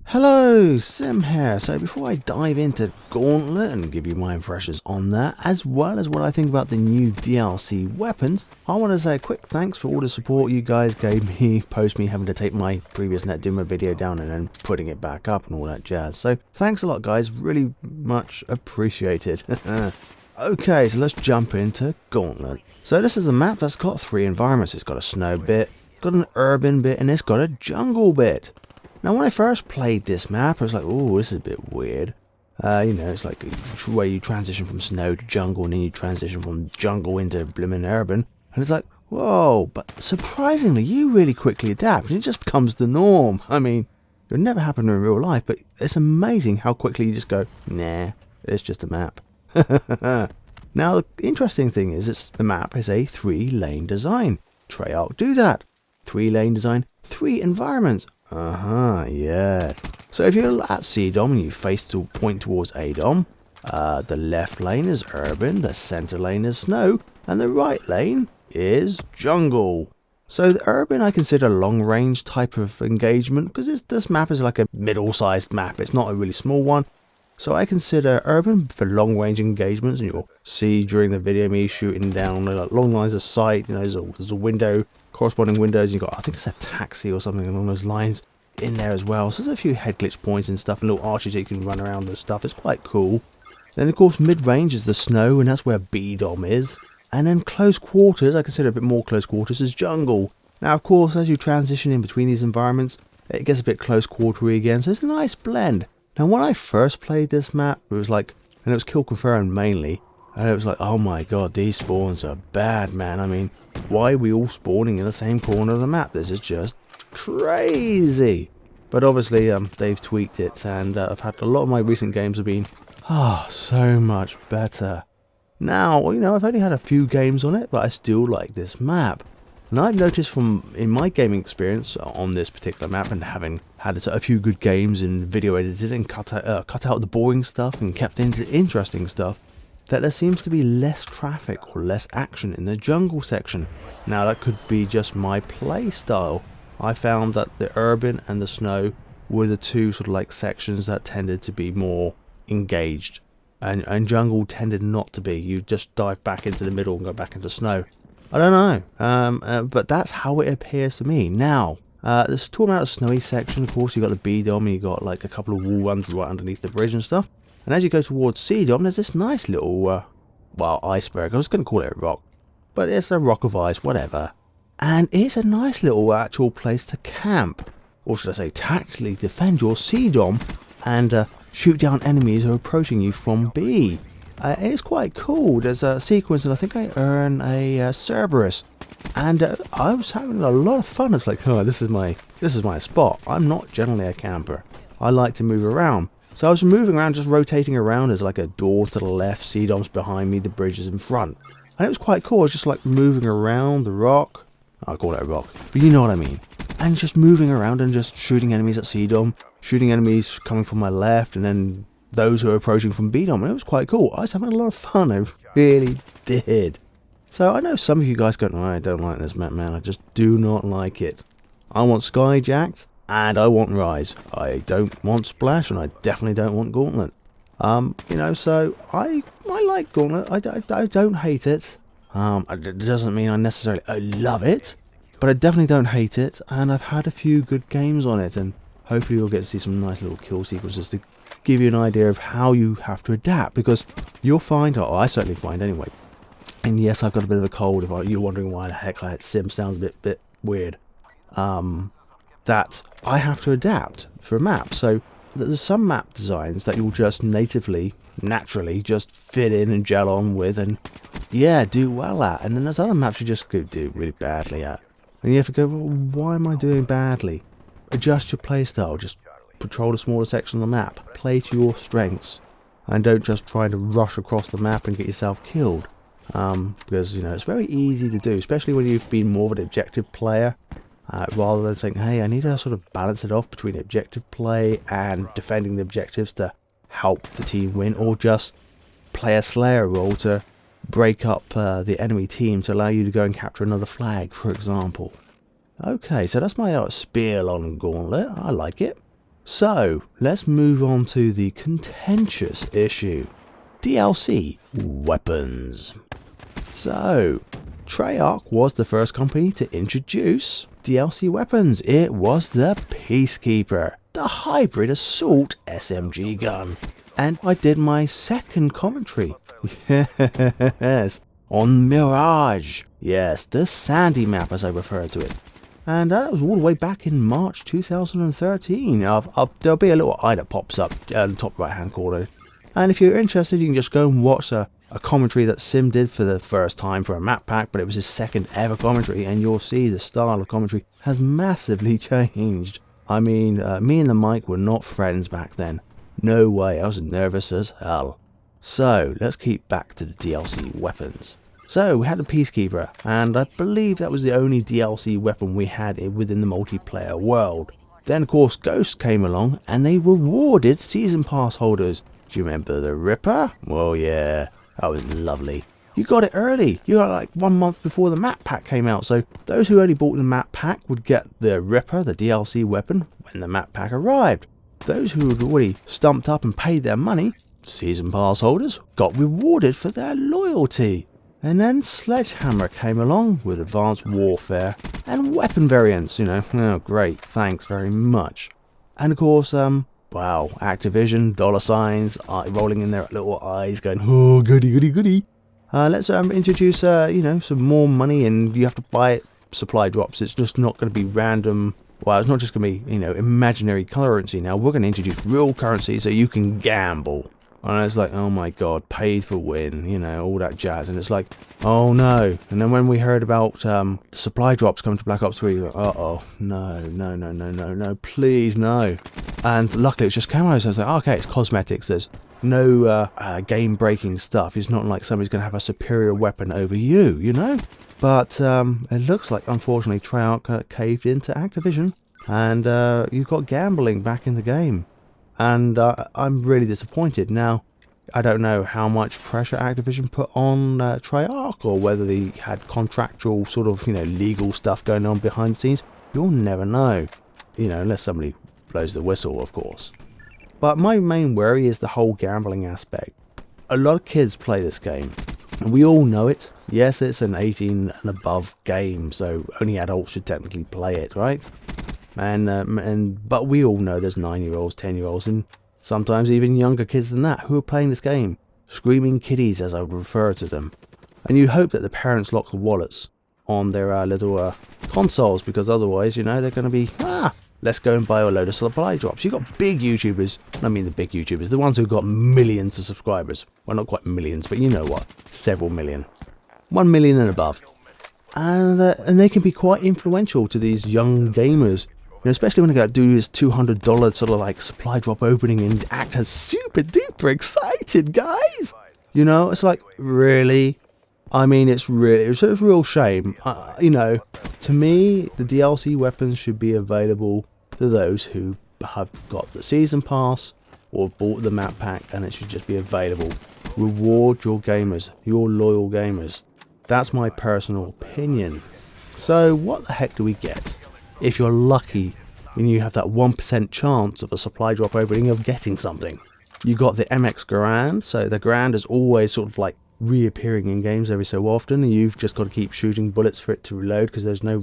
Hello, Sim here. So before I dive into Gauntlet and give you my impressions on that, as well as what I think about the new DLC weapons, I want to say a quick thanks for all the support you guys gave me post me having to take my previous NetDuma video down and then putting it back up and all that jazz. So thanks a lot guys, really much appreciated. Okay, so let's jump into Gauntlet. So this is a map that's got three environments. It's got a snow bit, got an urban bit, and it's got a jungle bit. Now when I first played this map, I was like, oh, this is a bit weird. It's like where you transition from snow to jungle and then you transition from jungle into blimmin' urban. And it's like, whoa, but surprisingly, you really quickly adapt and it just becomes the norm. I mean, it would never happen in real life, but it's amazing how quickly you just go, nah, it's just a map. Now, the interesting thing is, the map is a 3-lane design. Treyarch do that. 3-lane design, 3 environments. Yes. So if you're at CDOM and you face to point towards ADOM, the left lane is urban, the center lane is snow, and the right lane is jungle. So the urban I consider long range type of engagement because this map is like a middle-sized map. It's not a really small one. So I consider urban for long range engagements, and you'll see during the video me shooting down long lines of sight. You know, there's a window, corresponding windows. You've got, I think it's a taxi or something along those lines in there as well. So there's a few head glitch points and stuff, and little arches that you can run around and stuff. It's quite cool. Then of course mid range is the snow, and that's where BDOM is. And then close quarters, I consider a bit more close quarters, is jungle. Now of course as you transition in between these environments, it gets a bit close quartery again. So it's a nice blend. Now when I first played this map, it was like, and it was kill confirmed mainly, and it was like, oh my god, these spawns are bad, man. I mean, why are we all spawning in the same corner of the map? This is just crazy. But obviously they've tweaked it, and I've had a lot of my recent games have been so much better. Now, I've only had a few games on it, but I still like this map. And I've noticed in my gaming experience on this particular map, and having had a few good games and video edited and cut out the boring stuff and kept in the interesting stuff, that there seems to be less traffic or less action in the jungle section. Now that could be just my play style. I found that the urban and the snow were the two sort of like sections that tended to be more engaged, and jungle tended not to be. You just dive back into the middle and go back into snow. I don't know, but that's how it appears to me. Now, there's talking about a snowy section. Of course, you got the BDOM, and you got like a couple of wall runs right underneath the bridge and stuff. And as you go towards CDOM, there's this nice little, iceberg. I was going to call it a rock, but it's a rock of ice, whatever. And it's a nice little actual place to camp, or should I say, tactically defend your CDOM and shoot down enemies who are approaching you from B. It's quite cool. There's a sequence, and I think I earn a Cerberus, and I was having a lot of fun. It's like, oh, this is my spot. I'm not generally a camper. I like to move around. So I was moving around, just rotating around. There's like a door to the left, CDOM's behind me, the bridge is in front. And it was quite cool. I was just like moving around the rock. I call it a rock, but you know what I mean. And just moving around and just shooting enemies at CDOM, shooting enemies coming from my left, and then those who are approaching from BDOM. And it was quite cool. I was having a lot of fun. I really did. So I know some of you guys go, no, I don't like this map, man. I just do not like it. I want Skyjacked. And I want Rise. I don't want Splash, and I definitely don't want Gauntlet. So I like Gauntlet. I don't hate it. It doesn't mean I necessarily love it, but I definitely don't hate it. And I've had a few good games on it, and hopefully you'll get to see some nice little kill sequences to give you an idea of how you have to adapt. Because you'll find, or I certainly find anyway. And yes, I've got a bit of a cold. If you're wondering why the heck Sim sounds a bit weird. That I have to adapt for a map. So there's some map designs that you'll just naturally just fit in and gel on with and do well at. And then there's other maps you just could do really badly at. And you have to go, well, why am I doing badly? Adjust your playstyle. Just patrol a smaller section of the map. Play to your strengths. And don't just try to rush across the map and get yourself killed. Because, it's very easy to do, especially when you've been more of an objective player. Rather than saying, hey, I need to sort of balance it off between objective play and defending the objectives to help the team win, or just play a Slayer role to break up the enemy team to allow you to go and capture another flag, for example. Okay, so that's my spiel on Gauntlet. I like it. So, let's move on to the contentious issue. DLC weapons. So, Treyarch was the first company to introduce DLC weapons. It was the Peacekeeper, the hybrid assault SMG gun. And I did my second commentary, yes, on Mirage. Yes, the Sandy map as I refer to it. And that was all the way back in March 2013. There'll be a little eye that pops up in the top right hand corner. And if you're interested, you can just go and watch a commentary that Sim did for the first time for a map pack, but it was his second ever commentary, and you'll see the style of commentary has massively changed. I mean, me and the mic were not friends back then. No way, I was nervous as hell. So, let's keep back to the DLC weapons. So, we had the Peacekeeper, and I believe that was the only DLC weapon we had within the multiplayer world. Then, of course, Ghost came along, and they rewarded Season Pass holders. Do you remember the Ripper? Well, yeah, that was lovely. You got it early. You got it like 1 month before the map pack came out. So those who only bought the map pack would get the Ripper, the DLC weapon, when the map pack arrived. Those who had already stumped up and paid their money, Season Pass holders, got rewarded for their loyalty. And then Sledgehammer came along with Advanced Warfare and weapon variants, you know. Oh, great, thanks very much. And of course, wow, Activision, dollar signs, rolling in their little eyes going, oh, goody, goody, goody. Let's introduce, some more money, and you have to buy it supply drops. It's just not going to be random. Well, it's not just going to be, imaginary currency now. We're going to introduce real currency so you can gamble. And it's like, oh my god, paid for win, all that jazz. And it's like, oh no. And then when we heard about supply drops coming to Black Ops 3, like, uh-oh, no, please, no. And luckily it's just camos. So I was like, okay, it's cosmetics. There's no game-breaking stuff. It's not like somebody's going to have a superior weapon over you, But it looks like, unfortunately, Treyarch caved into Activision. And you've got gambling back in the game. And I'm really disappointed. Now, I don't know how much pressure Activision put on Treyarch, or whether they had contractual sort of, legal stuff going on behind the scenes. You'll never know, unless somebody blows the whistle, of course. But my main worry is the whole gambling aspect. A lot of kids play this game, and we all know it. Yes, it's an 18 and above game, so only adults should technically play it, right? But we all know there's 9-year-olds, 10-year-olds, and sometimes even younger kids than that who are playing this game. Screaming kiddies, as I would refer to them. And you hope that the parents lock the wallets on their little consoles, because otherwise, they're going to be, let's go and buy a load of supply drops. You've got big YouTubers, I mean the big YouTubers, the ones who've got millions of subscribers. Well, not quite millions, but you know what, several million. 1 million and above. And they can be quite influential to these young gamers. Especially when they got to do this $200 sort of like supply drop opening and act as super duper excited, guys. It's like, really? I mean, it's a real shame. To me, the DLC weapons should be available to those who have got the season pass or bought the map pack, and it should just be available. Reward your gamers, your loyal gamers. That's my personal opinion. So what the heck do we get? If you're lucky and you have that 1% chance of a supply drop opening of getting something. You got the MX Garand, so the Garand is always sort of like reappearing in games every so often, and you've just got to keep shooting bullets for it to reload, because there's no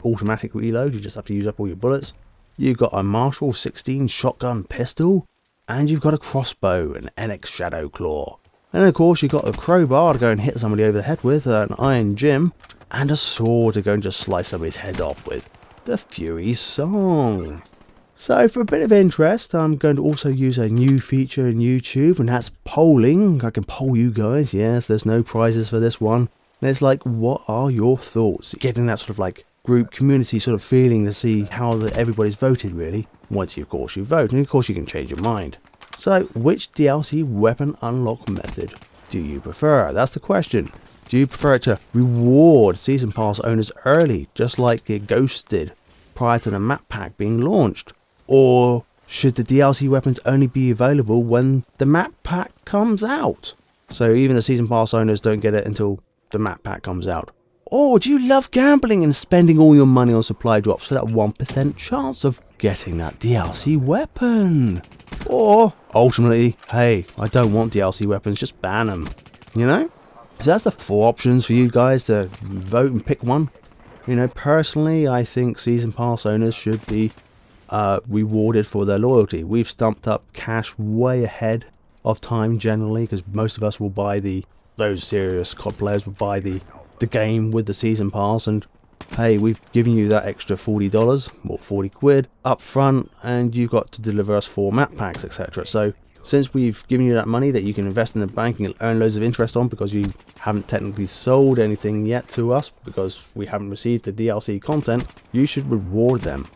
automatic reload, you just have to use up all your bullets. You've got a Marshall 16 shotgun pistol, and you've got a crossbow, an NX Shadow Claw. And of course you've got a crowbar to go and hit somebody over the head with, an Iron Jim, and a sword to go and just slice somebody's head off with. The Fury Song. So for a bit of interest, I'm going to also use a new feature in YouTube, and that's polling. I can poll you guys. Yes, there's no prizes for this one. And it's like, what are your thoughts? Getting that sort of like group community sort of feeling to see how everybody's voted, really. Once of course you vote, and of course you can change your mind. So which DLC weapon unlock method do you prefer? That's the question. Do you prefer it to reward Season Pass owners early, just like Ghost did prior to the map pack being launched? Or should the DLC weapons only be available when the map pack comes out? So even the Season Pass owners don't get it until the map pack comes out. Or do you love gambling and spending all your money on supply drops for that 1% chance of getting that DLC weapon? Or, ultimately, hey, I don't want DLC weapons, just ban them, you know? So that's the 4 options for you guys to vote and pick one. You know, personally, I think Season Pass owners should be rewarded for their loyalty. We've stumped up cash way ahead of time generally, because most of us will buy those serious COD players will buy the game with the Season Pass, and hey, we've given you that extra $40 or 40 quid up front, and you've got to deliver us 4 map packs, etc. So since we've given you that money that you can invest in the bank and earn loads of interest on, because you haven't technically sold anything yet to us because we haven't received the DLC content, you should reward them.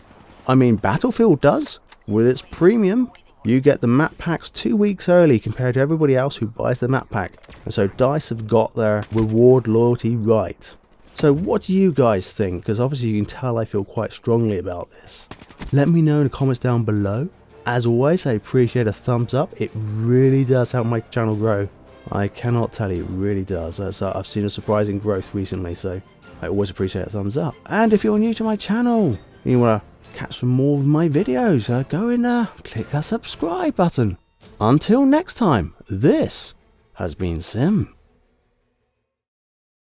I mean, Battlefield does. With its premium, you get the map packs 2 weeks early compared to everybody else who buys the map pack. And so DICE have got their reward loyalty right. So what do you guys think? Because obviously you can tell I feel quite strongly about this. Let me know in the comments down below. As always, I appreciate a thumbs up. It really does help my channel grow. I cannot tell you, it really does. I've seen a surprising growth recently, so I always appreciate a thumbs up. And if you're new to my channel and you want to catch some more of my videos, go and click that subscribe button. Until next time, this has been Sim.